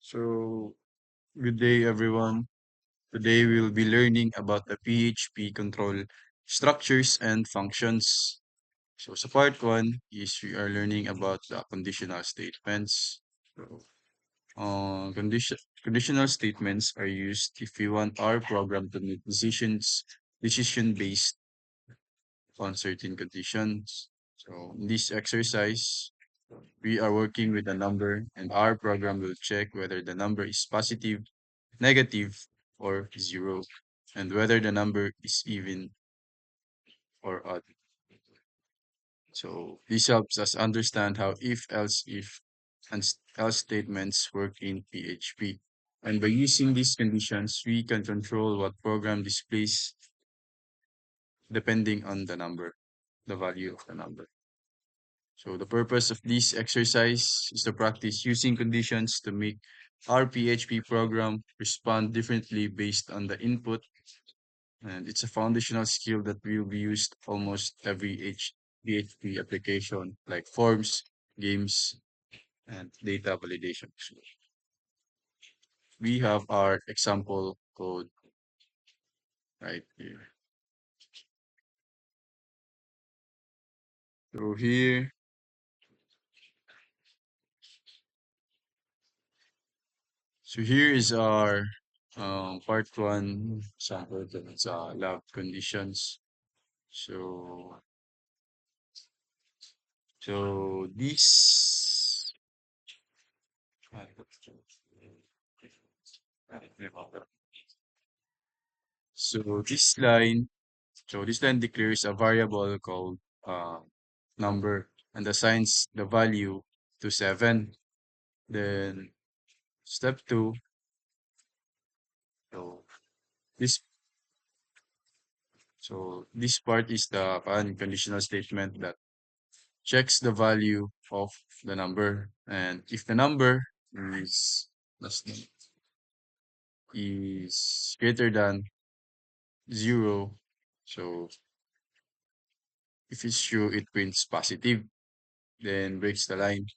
So, good day everyone. Today we'll be learning about the PHP control structures and functions. So, sa part 1 is we are learning about the conditional statements. So, conditional statements are used if we want our program to make decision based on certain conditions. So, in this exercise, we are working with a number and our program will check whether the number is positive, negative, or zero, and whether the number is even or odd. So this helps us understand how if and else statements work in PHP. And by using these conditions, we can control what program displays depending on the value of the number. So the purpose of this exercise is to practice using conditions to make our PHP program respond differently based on the input, and it's a foundational skill that will be used almost every PHP application like forms, games, and data validation. So we have our example code right here. So here is our part one sample. It's lab conditions. So this so this line this line declares a variable called uh, number and assigns the value to 7. Then step 2, so this this part is the unconditional statement that checks the value of the number, and if the number is less than is greater than 0, so if it's true it prints positive, then breaks the line.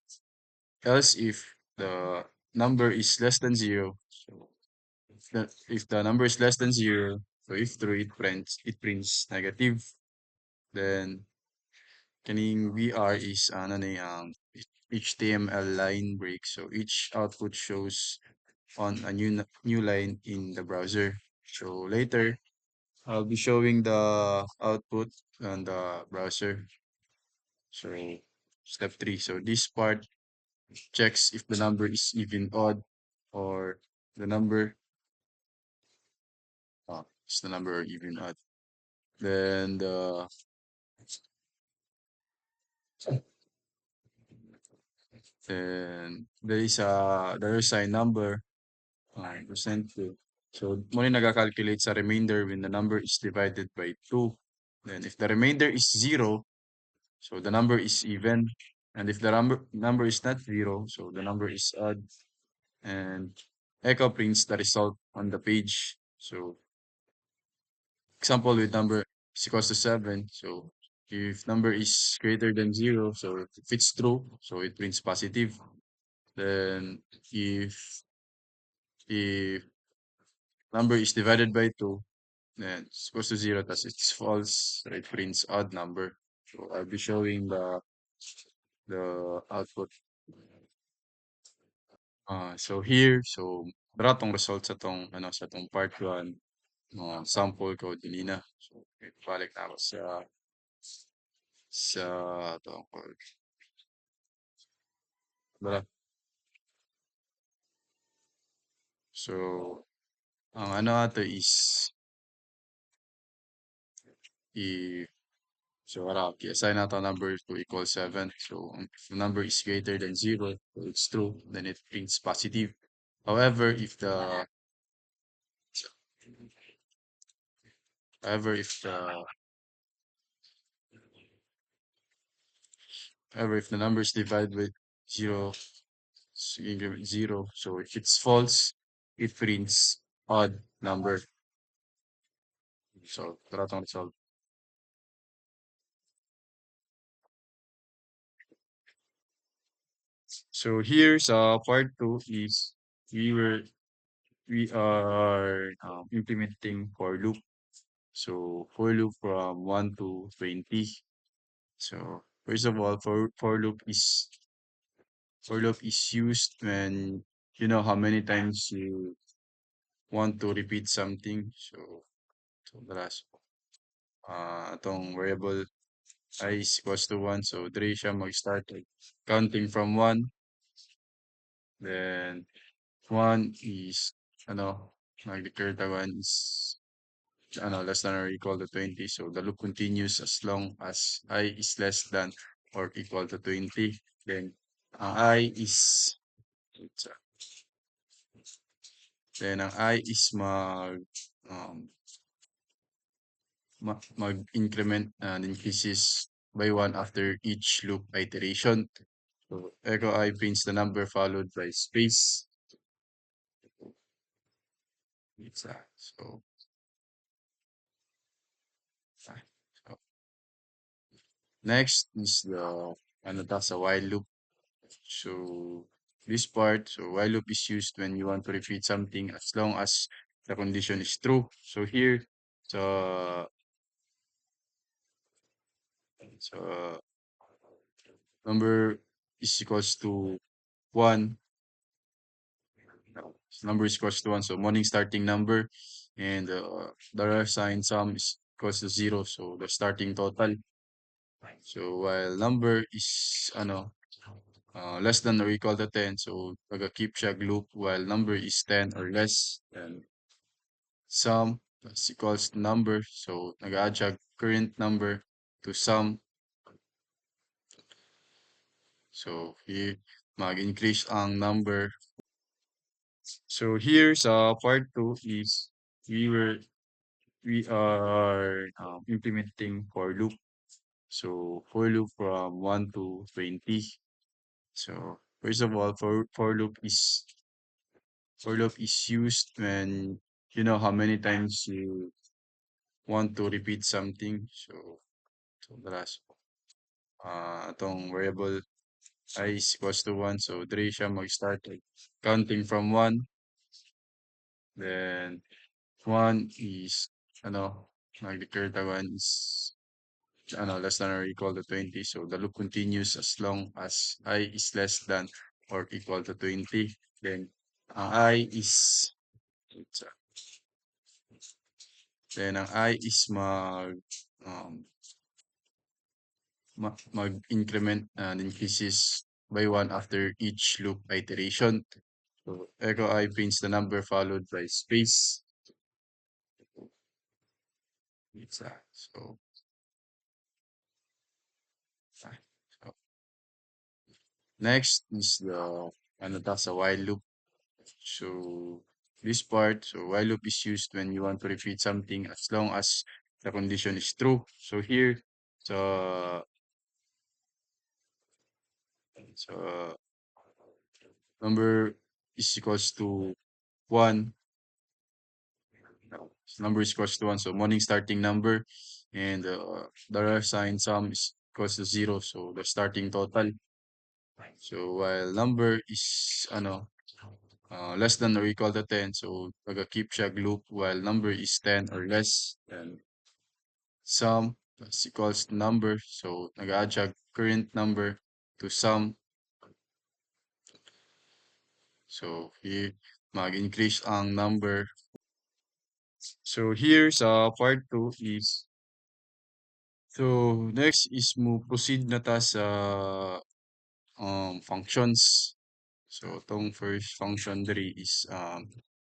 Else if the number is less than 0, so if the number is less than 0, so if true it prints negative. Then kaning VR is ano na HTML line break. So each output shows on a new line in the browser. So later I'll be showing the output on the browser. So step 3. So this part checks if the number is even odd or the number is the number even odd. Then there is a number percent two. So mo ni naga-calculate sa remainder when the number is divided by 2. Then if the remainder is 0, so the number is even. And if the number is not 0, so the number is odd. And echo prints the result on the page. So example with number is equals to 7. So if number is greater than 0, so if it's true, so it prints positive. Then if number is divided by 2, then it's equals to 0, thus it's false, so it prints odd number. So I'll be showing the output. So here, so dara tong result sa tong sa tong part 1 sample code dinina. So balik na ako sa tong code. Dara. So ang ano ato is i so assign nato number to equal 7. So if the number is greater than 0, so it's true, then it prints positive. However, however if the if the number is divided by 0, so you give it 0. So if it's false, it prints odd number. So tara tong result. So here's part 2 is we were we are implementing for loop. So for loop from 1 to 20. So first of all, for loop is used when you know how many times you want to repeat something. So the last itong variable I is equals to 1. So diri siya mag-start counting from 1. Then 1 is ano, nag-declare the 1 is ano, less than or equal to 20. So the loop continues as long as I is less than or equal to 20. Then I is then ang I is um, mag-increment and increases by 1 after each loop iteration. So echo I prints the number followed by space. It's ah, so next is the ano ta sa while loop. So this part, so while loop is used when you want to repeat something as long as the condition is true. So here, so so number is equals to 1. No, number is equals to 1. So morning starting number and the sign sum is equals to 0. So the starting total. So while number is ano less than or equal to 10. So taga-keep siya loop while number is 10 or less. Then sum is equals to number. So nag-add siya current number to sum. So here mag-increase ang number. So here sa part 2 is we were we are implementing for loop. So for loop from 1 to 20. So first of all, for loop is used when you know how many times you want to repeat something. So the last itong variable I is equals to 1. So diri siya mag-start counting from 1. Then 1 is ano, nag-declare the 1 is ano, less than or equal to 20. So the loop continues as long as I is less than or equal to 20. Then I is then ang I is um, mag-increment and increases by 1 after each loop iteration. So echo I prints the number followed by space. It's ah, so next is the ano ta sa while loop. So this part, so while loop is used when you want to repeat something as long as the condition is true. So here, so so number is equals to 1. No, number is equals to 1. So morning starting number and the sign sum is equals to 0. So the starting total. So while number is ano less than or equal to 10. So taga-keep siya loop while number is 10 or less. Then sum is equals to number. So nag-add siya current number to sum. So here mag-increase ang number. So here sa part 2 is so next is mo proceed na ta sa functions. So itong first function diri is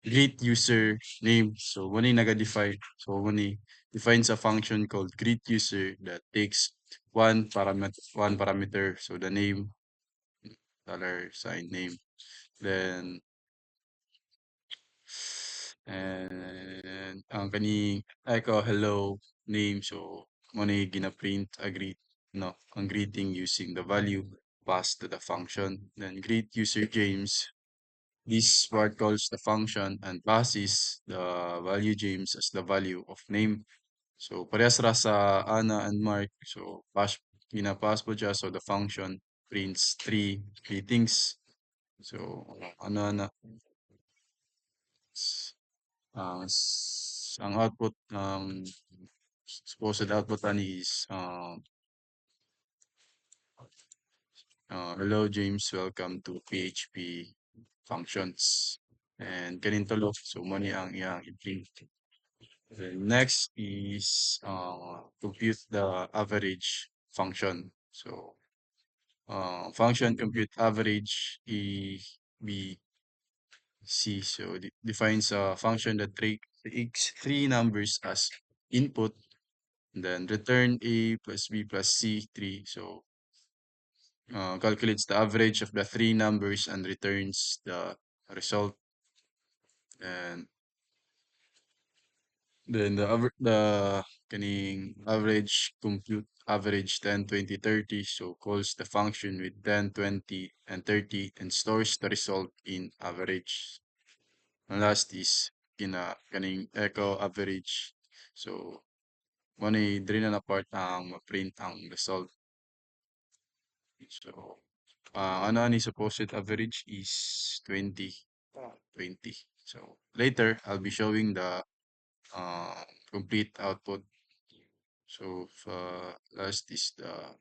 greet user name. So when naga-define, so when defines a function called greet user that takes one parameter. So the name, dollar sign name. Then and ang kani ay ko hello name. So mo gina-print a greet no, ang greeting using the value passed to the function. Then greet user James. This part calls the function and passes the value James as the value of name. So parehas ra sa Anna and Mark. So gina-pass po siya. So the function prints three greetings. So ano na. Ang output supposed output ani is hello James, welcome to PHP functions. And ganito lo. So money ang iyang i-print. Then next is compute the average function. So function compute average EBC. So defines a function that takes three numbers as input, then return A plus B plus C 3. So calculates the average of the three numbers and returns the result. And then the kaning average compute average 10, 20, 30. So calls the function with 10, 20, and 30 and stores the result in average. And last is kaning echo average. So mo ni diri na part ang print ang result. So ano ni supposed average is 20. 20. So later I'll be showing the complete output. So last is the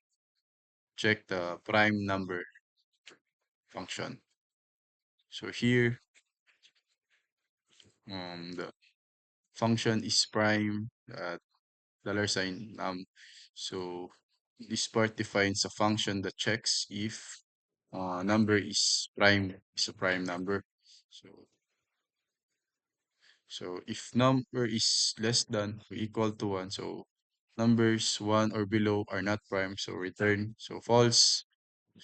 check the prime number function. So here the function is prime dollar sign so this part defines a function that checks if number is a prime number. So if number is less than or equal to 1, so numbers 1 or below are not prime, so return. So false.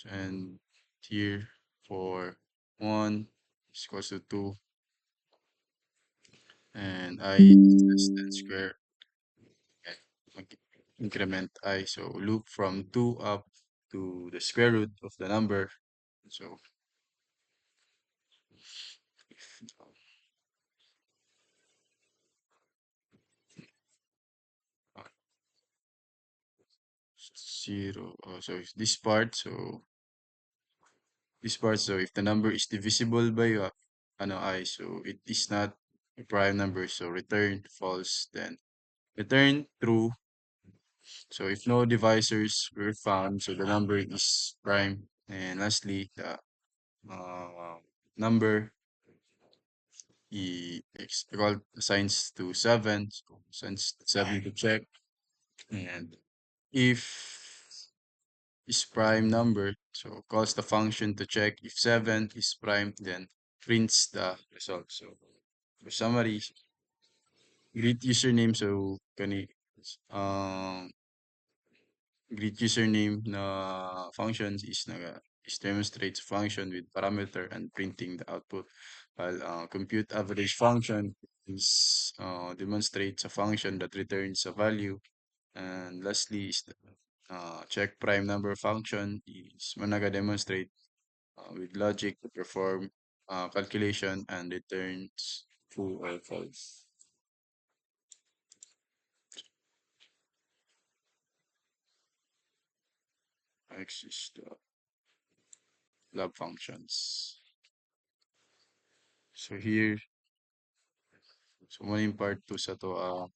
And here for 1 is equals to 2 and I is less than square and increment I. So loop from 2 up to the square root of the number. So if 0, so if this part, so if the number is divisible by ano I, so it is not a prime number, so return false, then return true. So if no divisors were found, so the number is prime. And lastly, the number is equal assigns to 7, so assigns 7 to check. And if is prime number, so calls the function to check if 7 is prime, then prints the result. So for summary, greet username, so kani um greet username na functions is demonstrates function with parameter and printing the output, while compute average function is demonstrates a function that returns a value. And lastly is the check prime number function is managa demonstrate with logic to perform calculation and returns true or false. Next is the lab functions. So here, so main part to sa to uh,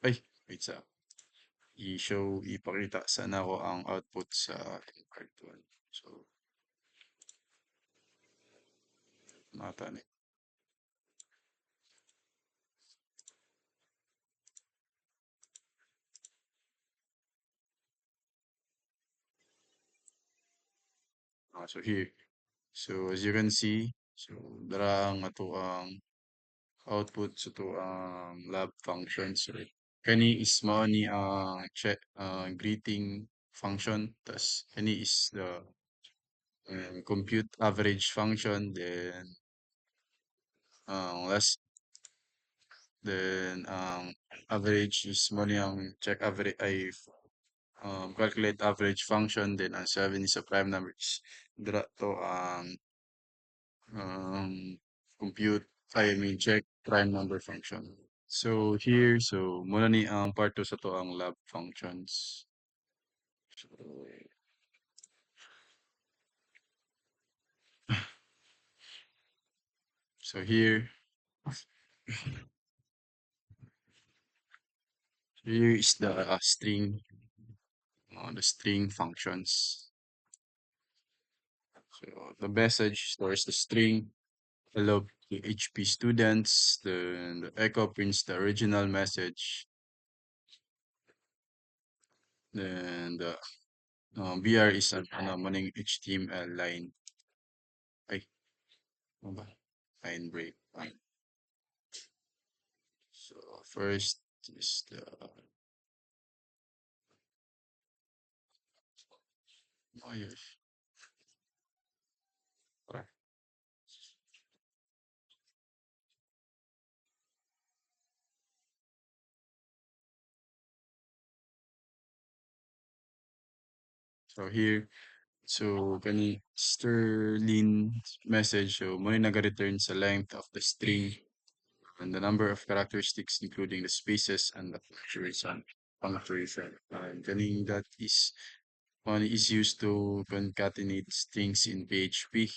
ay wait sa ipakita sana ako ang output sa ating part 1. So mata ni. So here, so as you can see, so dara ang ato ang output sa to ang lab functions. So kani is mao ni ang check greeting function, tas kani is the compute average function, then last then average is mo ni ang check average ay calculate average function, then ang 7 is a prime number is dra to ang compute I mean check prime number function. So here, so muna ni ang part 2 sa to ang lab functions. So, So here is the string functions. So the message stores the string hello to HP students. The echo prints the original message. Then the BR is an morning HTML line. Ay, ano ba? Line break. Fine. So first is the oh yes. Tara. So here, so kani Sterling message, so mo naga-return sa length of the string and the number of characteristics including the spaces and the punctuation. And kaning that is one is used to concatenate strings in PHP.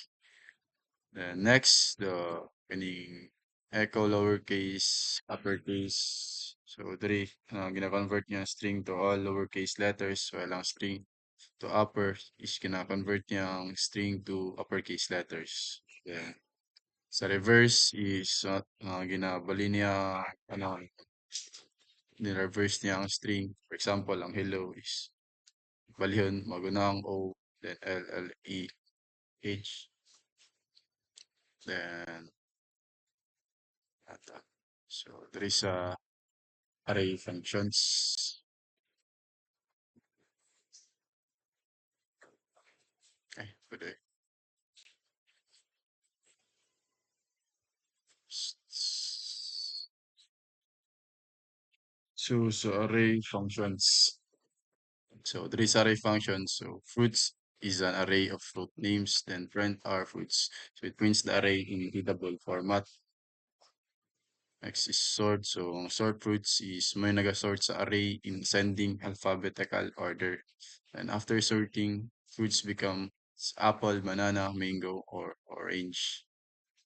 Then next, the kaning echo lowercase, uppercase. So diri gina-convert niya ang string to all lowercase letters while ang string to upper is gina-convert niya ang string to uppercase letters. Then sa reverse is ginabali niya ano ni-reverse niya ang string. For example, ang hello is balihon magunang O then L L E H then ata. So there is a array functions. Okay, pwede. So array functions. So there is array functions. So fruits is an array of fruit names, then print are fruits. So it prints the array in readable format. Next is sort. So sort fruits is may nagasort sa array in ascending alphabetical order. And after sorting, fruits become apple, banana, mango, or orange.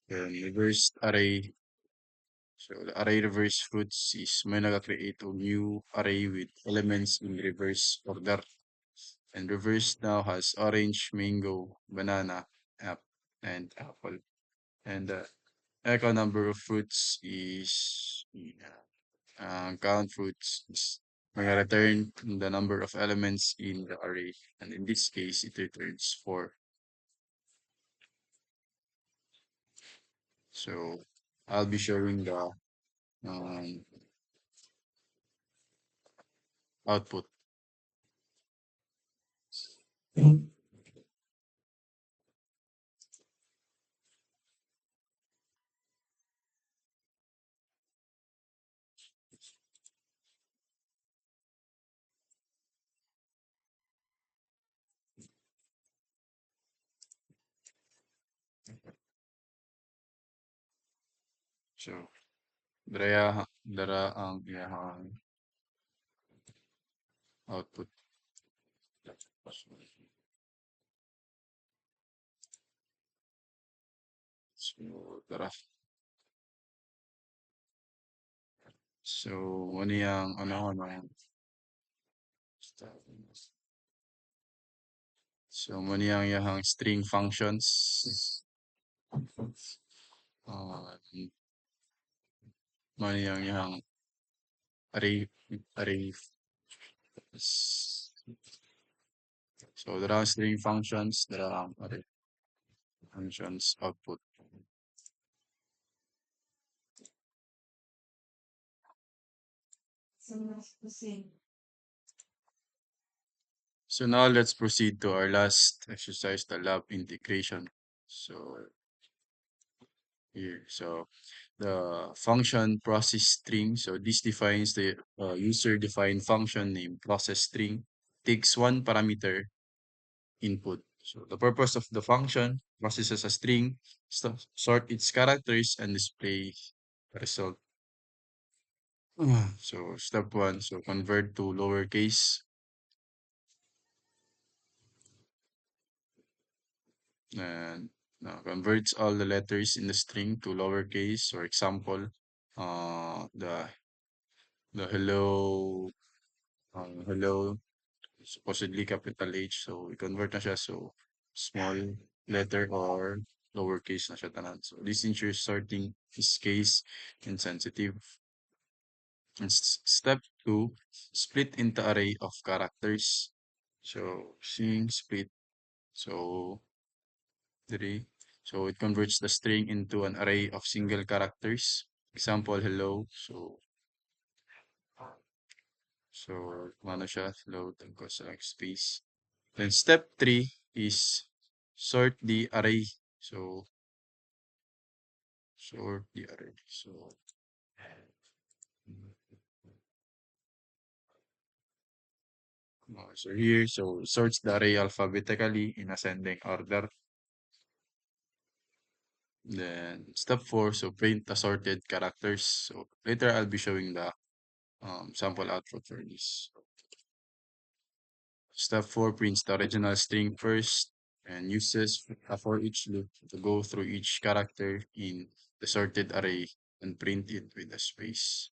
Then reversed array. So the array reverse fruits is may nag-create a new array with elements in reverse order. And reverse now has orange, mango, banana, and apple. And the echo number of fruits is count fruits is may return the number of elements in the array. And in this case, it returns 4. So I'll be showing the um, output. So dara ang iyahang output. So dara. So ano yung so ano yung iyahang string functions. Uh, ano yung iyahang array so there are string functions, there are array functions output. So now let's proceed to our last exercise, the lab integration. So here, so the function process string. So this defines the user-defined function named process string. Takes one parameter input. So the purpose of the function processes a string, sort its characters, and display the result. So step one, so convert to lowercase. And converts all the letters in the string to lowercase. For example, the hello supposedly capital H. So, i-convert na siya. So, small letter or lowercase na siya tanan. So, this ensures sorting is case insensitive. And step two, split into array of characters. So, string split. So, three. So, it converts the string into an array of single characters. Example, hello. So, ano siya? Hello, tapos space. Then step 3 is sort the array. So sort the array. So here, so sorts the array alphabetically in ascending order. Then step 4, so print assorted characters. So later I'll be showing the sample output for this. Step 4 prints the original string first and uses a for each loop to go through each character in the sorted array and print it with a space.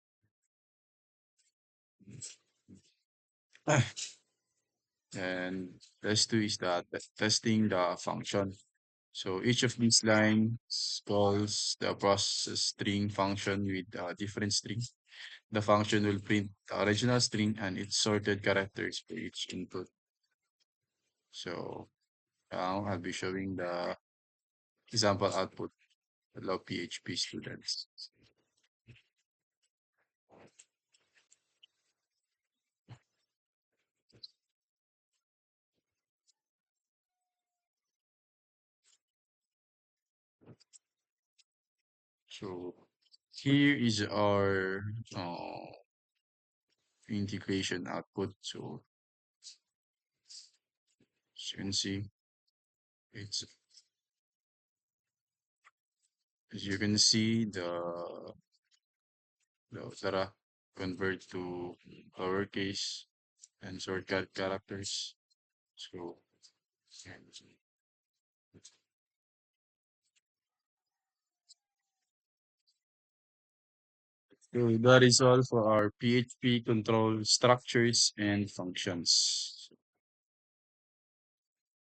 And test 2 is the testing the function. So each of these lines calls the process string function with a different string. The function will print the original string and its sorted characters for each input. So now I'll be showing the example output. Hello PHP students. So here is our integration output. So as you can see, it's as you can see the Tara convert to lowercase and shortcut characters. So, so that is all for our PHP control structures and functions.